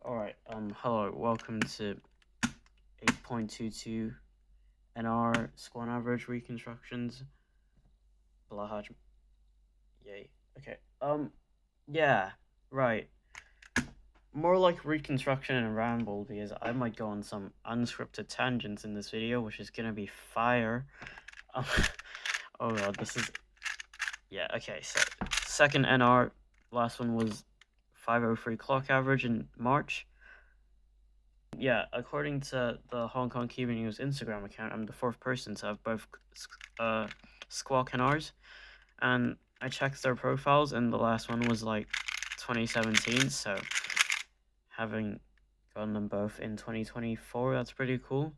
Alright, hello, welcome to 8.22 NR squad average reconstructions. Blahaj. Yay. Okay, yeah, right. More like reconstruction and ramble because I might go on some unscripted tangents in this video, which is gonna be fire. Oh god, this is. Yeah, okay, so second NR, last one was 503 clock average in March. Yeah, according to the Hong Kong Cuban News Instagram account, I'm the fourth person to have both Squawk and ours. And I checked their profiles, and the last one was like 2017, so having gotten them both in 2024, that's pretty cool.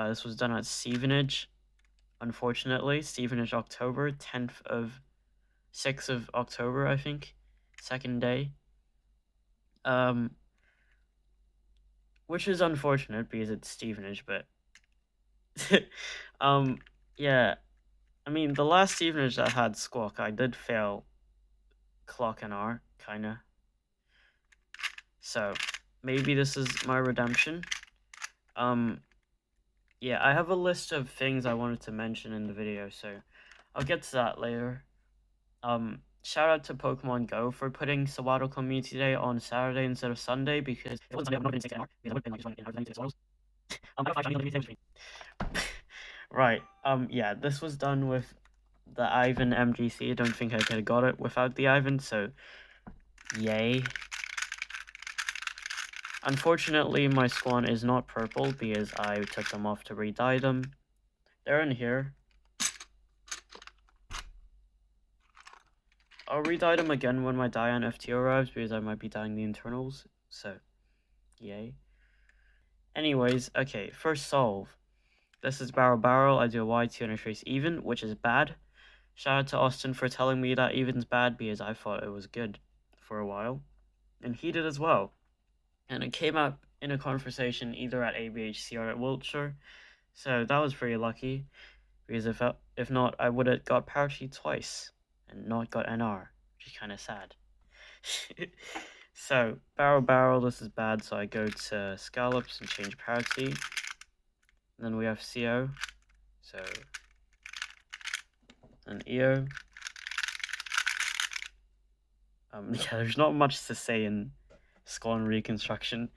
This was done at Stevenage, unfortunately. Stevenage, October, 6th of October, I think. Second day. Which is unfortunate because it's Stevenage, but yeah. I mean, the last Stevenage that had Squawk, I did fail Clock and R, kinda. So maybe this is my redemption. Yeah, I have a list of things I wanted to mention in the video, so I'll get to that later. Shout out to Pokemon Go for putting Sawato Community Day on Saturday instead of Sunday, because if it was Sunday, I would have been 6 NR, because I would have been like just running in Sawatos. I got 5 shiny on the same Right, yeah, this was done with the Ivan MGC. I don't think I could have got it without the Ivan, so yay. Unfortunately, my Squan is not purple because I took them off to re-dye them. They're in here. I'll re-dye them again when my Diane FT arrives because I might be dyeing the internals, so yay. Anyways, okay, first solve. This is Barrel. I do a Y2 and a trace even, which is bad. Shout out to Austin for telling me that even's bad because I thought it was good for a while. And he did as well. And it came up in a conversation either at ABHC or at Wiltshire. So that was pretty lucky. Because if not, I would have got parity twice and not got NR, which is kind of sad. So, barrel, this is bad, so I go to scallops and change parity. And then we have CO. So, and EO. Yeah, there's not much to say in Squan reconstruction.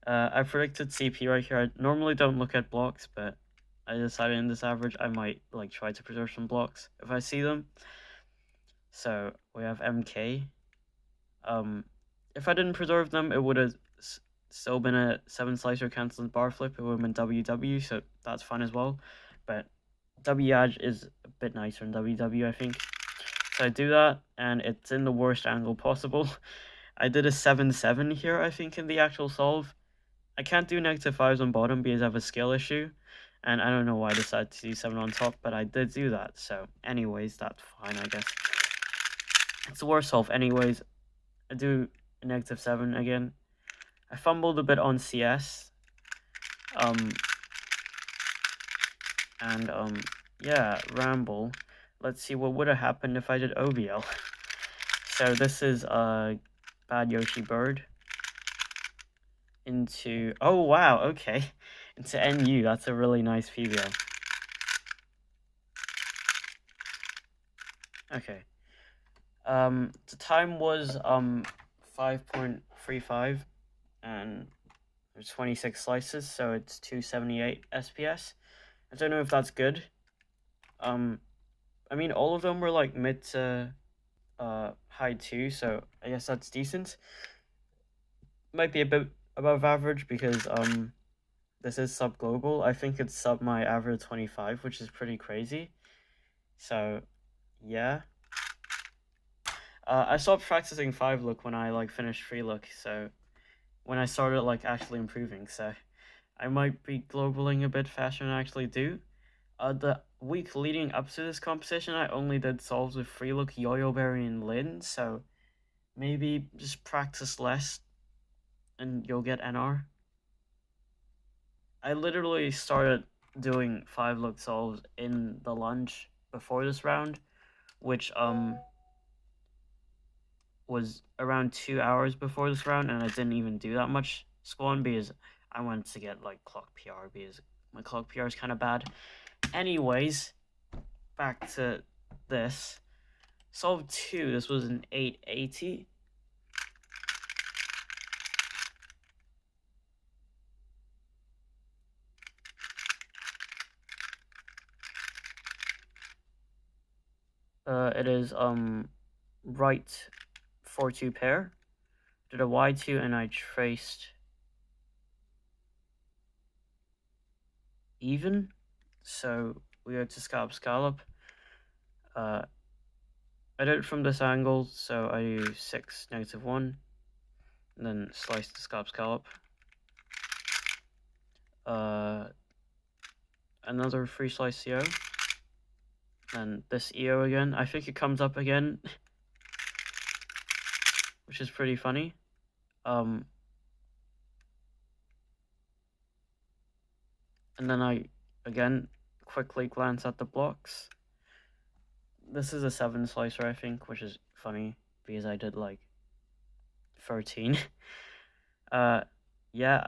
I predicted CP right here. I normally don't look at blocks, but I decided in this average I might like try to preserve some blocks if I see them. So we have MK. If I didn't preserve them, it would have still been a 7 slicer cancel bar flip. It would have been WW, so that's fun as well. But WAG is a bit nicer than WW, I think. So I do that, and it's in the worst angle possible. I did a 7-7 here, I think, in the actual solve. I can't do -5s on bottom because I have a skill issue, and I don't know why I decided to do 7 on top, but I did do that. So anyways, that's fine, I guess. It's the worst solve. Anyways, I do a -7 again. I fumbled a bit on CS. Yeah, ramble. Let's see what would have happened if I did OBL. So this is a bad Yoshi bird into, oh wow, okay, into NU. That's a really nice Phoebio. Okay. The time was 5.35 and there's 26 slices, so it's 278 SPS. I don't know if that's good. I mean, all of them were like mid to high 2, so I guess that's decent. Might be a bit above average because this is sub global. I think it's sub my average 25, which is pretty crazy. So yeah. I stopped practicing 5 look when I like finished 3 look, so when I started like actually improving, so I might be globaling a bit faster than I actually do. The week leading up to this competition, I only did solves with 3 look, Yo-Yo Berry, and Lin, so maybe just practice less and you'll get NR. I literally started doing 5 look solves in the lunch before this round, which was around 2 hours before this round, and I didn't even do that much squan because I wanted to get like clock PR because my clock PR is kind of bad. Anyways, back to this. Solve 2, this was an 880. It is right 4-2 pair. Did a Y2 and I traced even. So we go to scallop. I did it from this angle, so I do 6, -1, and then slice the scallop. Another free slice EO, and this EO again. I think it comes up again, which is pretty funny. And then I again quickly glance at the blocks. This is a 7 slicer, I think, which is funny because I did like 13. Yeah,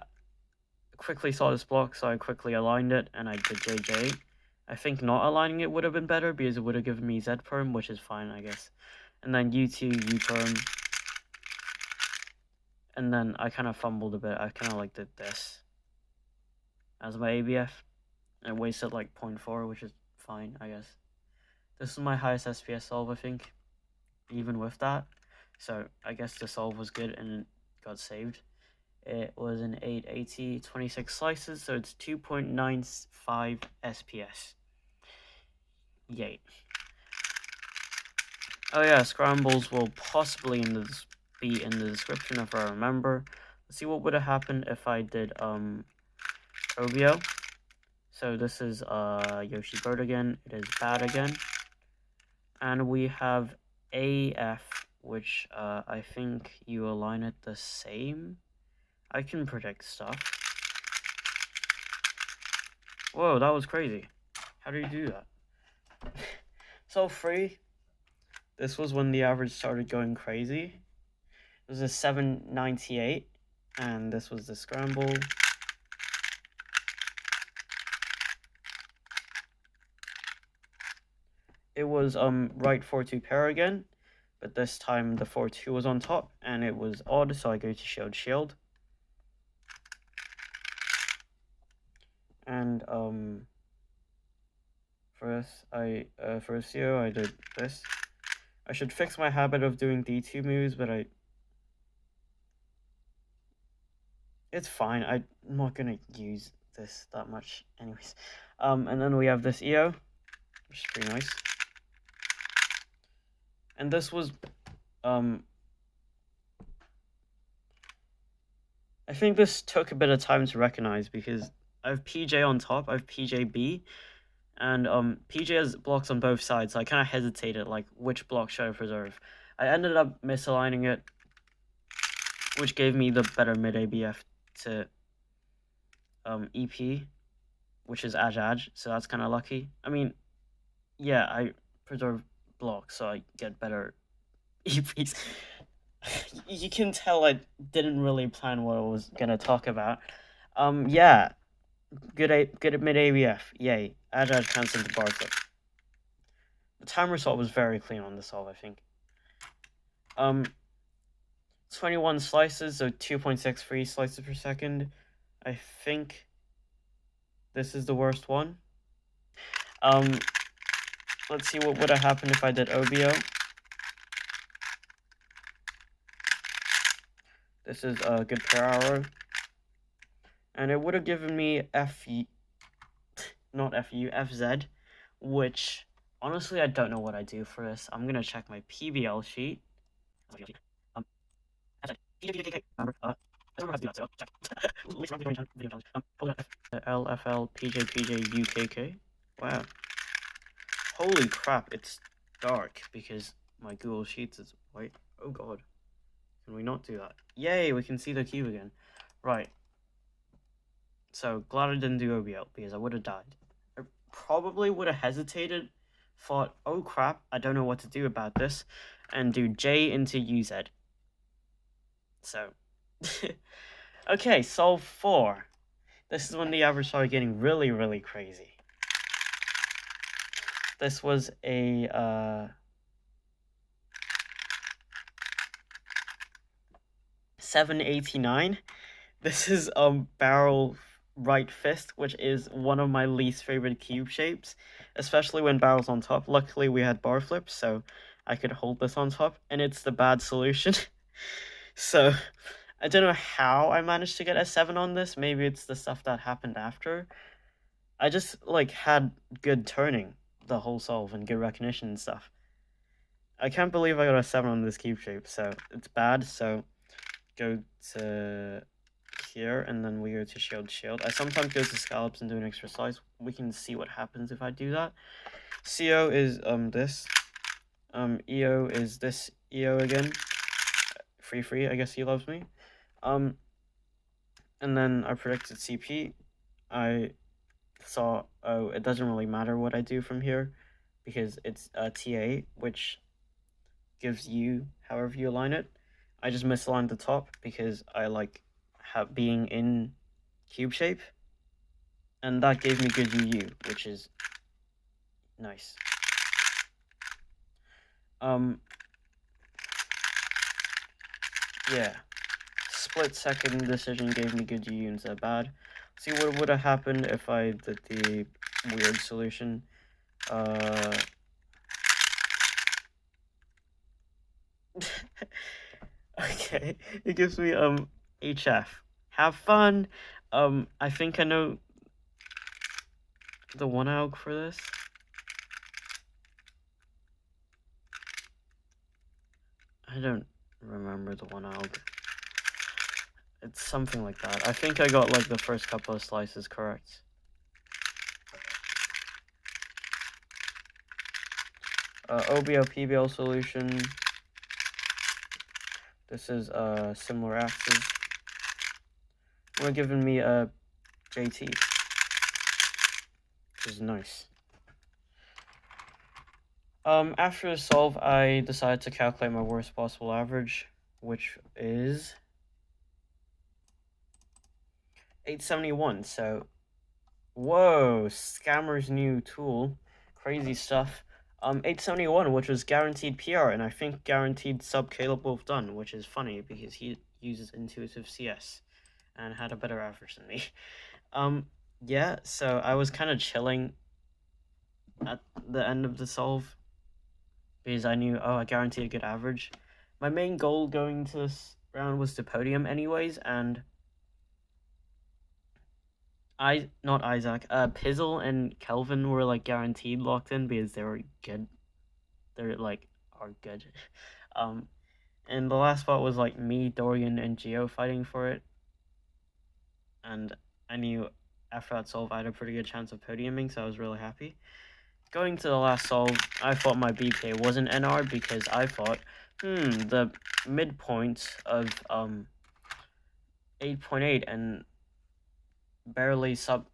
quickly saw this block, so I quickly aligned it and I did JJ. I think not aligning it would have been better because it would have given me Z perm, which is fine, I guess. And then U2, U perm. And then I kind of fumbled a bit. I kind of like did this as my ABF. And wasted like 0.4, which is fine, I guess. This is my highest SPS solve, I think, even with that. So I guess the solve was good and it got saved. It was an 880, 26 slices, so it's 2.95 SPS. Yay. Oh yeah, scrambles will possibly be in the description if I remember. Let's see what would have happened if I did OBO. So this is Yoshi Bird again. It is bad again. And we have AF, which I think you align it the same. I can predict stuff. Whoa, that was crazy. How do you do that? So free. This was when the average started going crazy. It was a 798, and this was the scramble. It was right 4-2 pair again, but this time the 4-2 was on top, and it was odd, so I go to shield. And for a CO I did this. I should fix my habit of doing D2 moves, but it's fine. I'm not gonna use this that much anyways. And then we have this EO, which is pretty nice. And this was I think this took a bit of time to recognize because I have PJ on top, I have PJB, and PJ has blocks on both sides, so I kind of hesitated, like, which block should I preserve? I ended up misaligning it, which gave me the better mid-ABF to EP, which is Aj, so that's kind of lucky. I mean, yeah, I preserve blocks, so I get better EPs. You can tell I didn't really plan what I was going to talk about. Yeah, good mid ABF, yay. Aj cancelled the bar flip. The time result was very clean on the solve, I think. 21 slices, so 2.6 free slices per second. I think this is the worst one. Let's see what would have happened if I did OBO. This is a good per hour. And it would have given me FZ, which, honestly, I don't know what I do for this. I'm going to check my PBL sheet. LFL PJ UKK. Wow. Holy crap, it's dark because my Google Sheets is white. Oh god. Can we not do that? Yay, we can see the cube again. Right. So, glad I didn't do OBL because I would have died. I probably would have hesitated thought, oh crap, I don't know what to do about this, and do J into UZ. So, okay, solve 4. This is when the average started getting really, really crazy. This was a 789. This is barrel right fist, which is one of my least favorite cube shapes, especially when barrel's on top. Luckily we had bar flips, so I could hold this on top, and it's the bad solution. So I don't know how I managed to get a 7 on this. Maybe it's the stuff that happened after. I just like had good turning the whole solve and good recognition and stuff. I can't believe I got a 7 on this cube shape, so it's bad. So go to here, and then we go to shield. I sometimes go to scallops and do an extra slice. We can see what happens if I do that. CO is this. EO is this EO again. Free, I guess he loves me. And then I predicted CP. I saw, oh, it doesn't really matter what I do from here, because it's a TA, which gives you however you align it. I just misaligned the top because I like being in cube shape, and that gave me good UU, which is nice. Yeah, split second decision gave me good UU instead of bad. See what would have happened if I did the weird solution. Okay, it gives me HF. Have fun. I think I know the 1-alg for this. I don't remember the 1-alg. It's something like that. I think I got like the first couple of slices correct. OBL PBL solution. This is similar axes. We're giving me a JT, which is nice. After the solve, I decided to calculate my worst possible average, which is 871. So, whoa, scammer's new tool, crazy stuff. 871, which was guaranteed PR, and I think guaranteed sub Caleb Wolf done, which is funny because he uses intuitive CS and had a better average than me. Yeah, so I was kind of chilling at the end of the solve because I knew, oh, I guaranteed a good average. My main goal going to this round was to podium anyways, and Pizzle and Kelvin were like guaranteed locked in because they were good. They're like are good. And the last spot was like me, Dorian, and Geo fighting for it. And I knew after that solve I had a pretty good chance of podiuming, so I was really happy. Going to the last solve, I thought my BPA wasn't NR because I thought, the midpoint of 8.8 and barely sub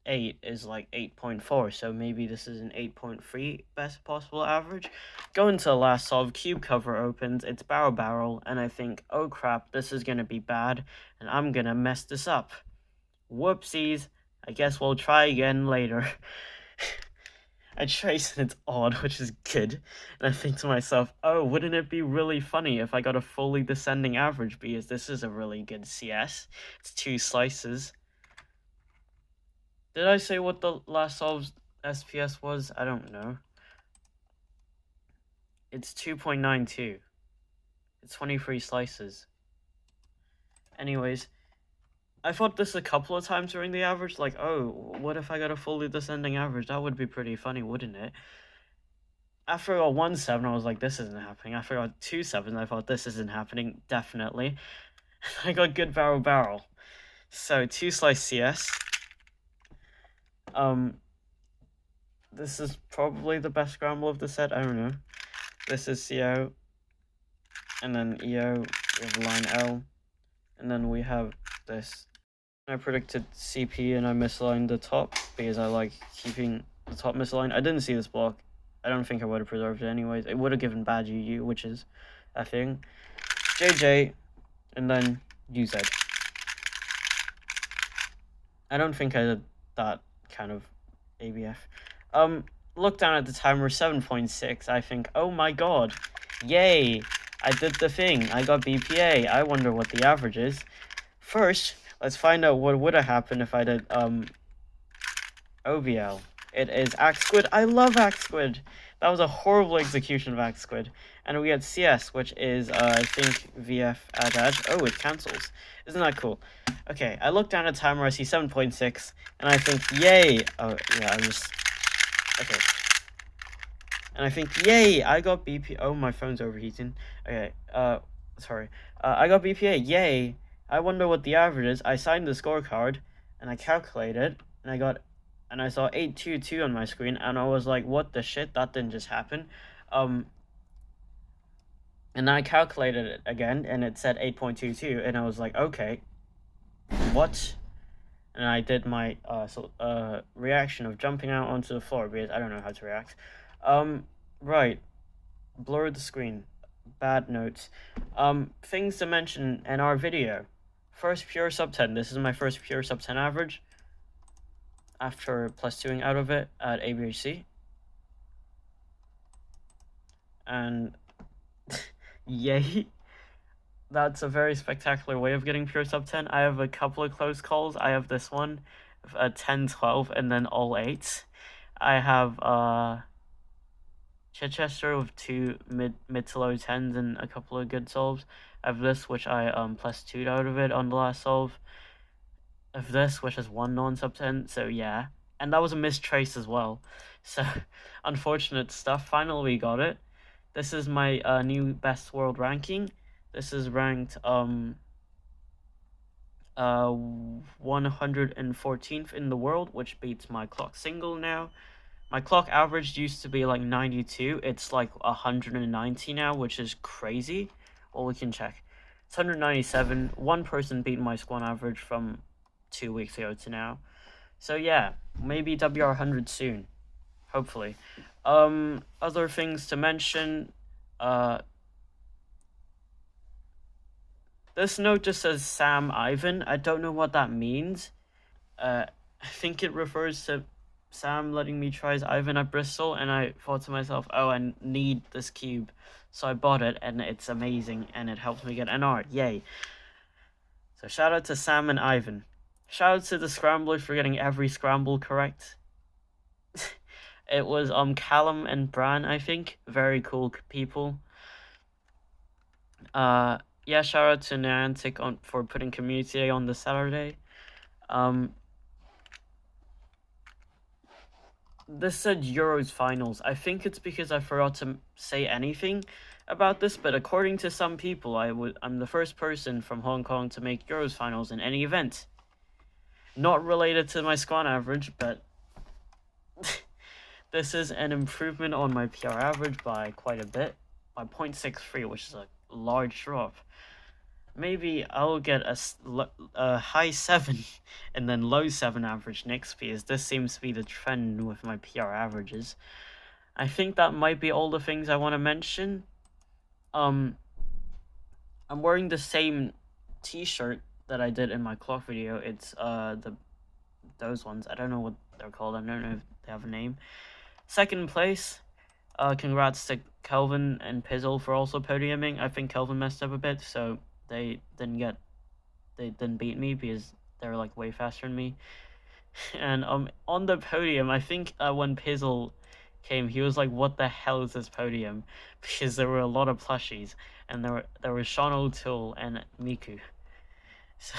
8 is like 8.4, so maybe this is an 8.3 best possible average. Going to the last solve, cube cover opens, it's barrel, and I think, oh crap, this is gonna be bad, and I'm gonna mess this up. Whoopsies, I guess we'll try again later. I trace and it's odd, which is good, and I think to myself, oh, wouldn't it be really funny if I got a fully descending average, because this is a really good CS. It's 2 slices. Did I say what the last solve's SPS was? I don't know. It's 2.92. It's 23 slices. Anyways, I thought this a couple of times during the average, like, oh, what if I got a fully descending average? That would be pretty funny, wouldn't it? After I got 1-7, I was like, this isn't happening. After I got 2-7, I thought this isn't happening, definitely. I got good barrel. So 2 slice CS. This is probably the best scramble of the set, I don't know. This is CO, and then EO, we have line L, and then we have this. I predicted CP and I misaligned the top because I like keeping the top misaligned. I didn't see this block I don't think I would have preserved it anyways. It would have given bad UU, which is a thing. JJ, and then UZ. I don't think I did that kind of ABF. Look down at the timer, 7.6. I think, oh my god, yay, I did the thing. I got BPA. I wonder what the average is. First, let's find out what would have happened if I did OVL. It is Axe Squid. I love Axe Squid. That was a horrible execution of Axe Squid. And we had CS, which is, I think, VF add. Oh, it cancels. Isn't that cool? Okay, I look down at the timer, I see 7.6, and I think, yay! Oh, yeah, okay. And I think, yay, I got BP. Oh, my phone's overheating. Okay, sorry. I got BPA, yay! I wonder what the average is. I signed the scorecard, and I calculated, and I saw 822 on my screen, and I was like, what the shit? That didn't just happen. And I calculated it again, and it said 8.22, and I was like, okay, what? And I did my reaction of jumping out onto the floor, because I don't know how to react. Right. Blurred the screen. Bad notes. Things to mention in our video. First pure sub 10. This is my first pure sub 10 average. After plus 2ing out of it at ABHC. And yay. That's a very spectacular way of getting pure sub 10. I have a couple of close calls. I have this one, 10-12, and then all 8s. I have Chichester with 2 mid to low 10s and a couple of good solves. I have this, which I plus 2'd out of it on the last solve. I have this, which has 1 non-sub 10, so yeah. And that was a missed trace as well. So, unfortunate stuff. Finally, we got it. This is my new best world ranking. This is ranked 114th in the world, which beats my clock single now. My clock average used to be like 92. It's like 190 now, which is crazy. Well, we can check. It's 197. One person beat my squad average from 2 weeks ago to now. So yeah, maybe WR 100 soon. Hopefully. Other things to mention. This note just says Sam Ivan. I don't know what that means. I think it refers to Sam letting me try as Ivan at Bristol, and I thought to myself, oh, I need this cube. So I bought it, and it's amazing, and it helps me get an art. Yay. So shout out to Sam and Ivan. Shout out to the Scramblers for getting every scramble correct. It was Callum and Bran, I think. Very cool people. Yeah, shout out to Niantic for putting Community Day on the Saturday. This said Euros Finals. I think it's because I forgot to say anything about this, but according to some people, I'm the first person from Hong Kong to make Euros Finals in any event. Not related to my squad average, but this is an improvement on my PR average by quite a bit, by 0.63, which is a large drop. Maybe I'll get a high 7 and then low 7 average next, because this seems to be the trend with my PR averages. I think that might be all the things I want to mention. I'm wearing the same t-shirt that I did in my clock video. It's those ones. I don't know what they're called. I don't know if they have a name. Second place. Congrats to Kelvin and Pizzle for also podiuming. I think Kelvin messed up a bit, so they didn't beat me because they were like way faster than me. And on the podium, I think when Pizzle came, he was like, what the hell is this podium? Because there were a lot of plushies, and there was Sean O'Toole and Miku. So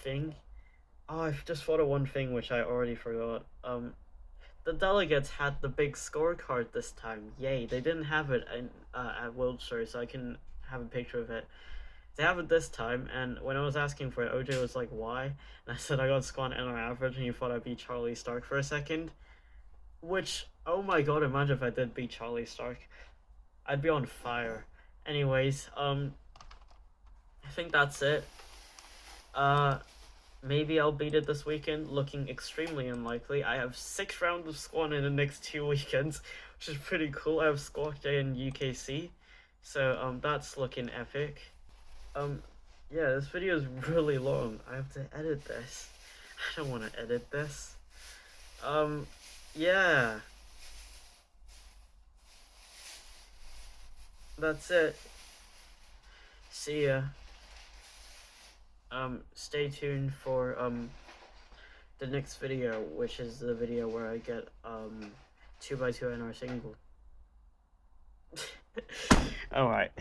thing. Oh, I just thought of one thing which I already forgot. The delegates had the big scorecard this time. Yay! They didn't have it at Wiltshire, so I can have a picture of it. They have it this time, and when I was asking for it, OJ was like, why? And I said I got squad NR average, and he thought I'd beat Charlie Stark for a second. Which, oh my god, imagine if I did beat Charlie Stark. I'd be on fire. Anyways, I think that's it. Maybe I'll beat it this weekend, looking extremely unlikely. I have 6 rounds of squad in the next 2 weekends, which is pretty cool. I have squad day in UKC, so that's looking epic. Yeah, this video is really long. I have to edit this. I don't want to edit this. Yeah. That's it. See ya. Stay tuned for, the next video, which is the video where I get, 2x2 NR single. Alright.